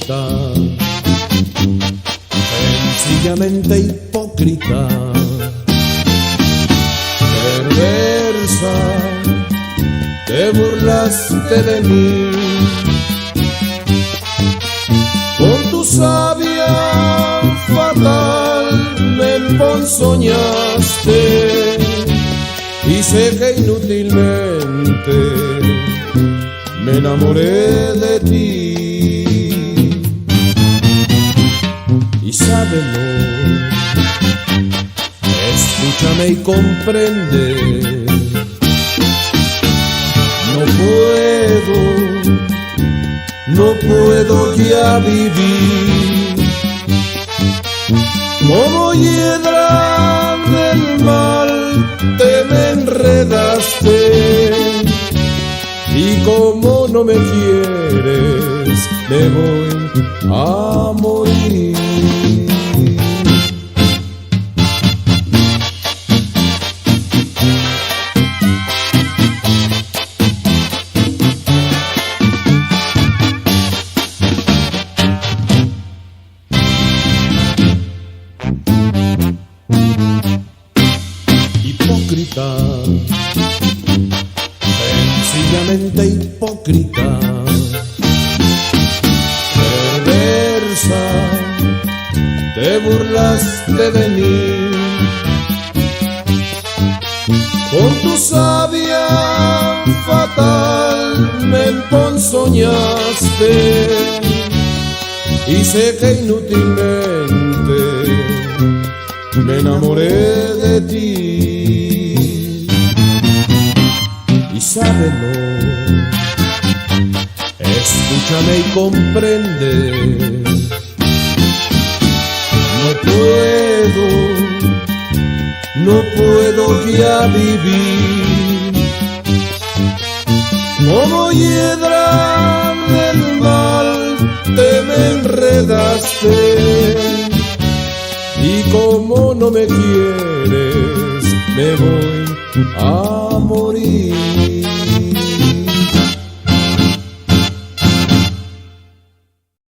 hipócrita, sencillamente hipócrita, perversa, te burlaste de mí, con tu sabia fatal me emponzoñaste, y sé que inútilmente me enamoré de ti. Y sábelo, escúchame y comprende, no puedo ya vivir como hiedra del mal, te me enredaste, y como no me quieres, me voy a morir. Hipócrita, sencillamente hipócrita, perversa, te burlaste de mí, con tu sabia fatal me emponzoñaste, y sé que inútilmente me enamoré de ti. Y sábelo, escúchame y comprende, no puedo ya vivir como hiedra del mal, te me enredaste, y como no me quieres, me voy a morir.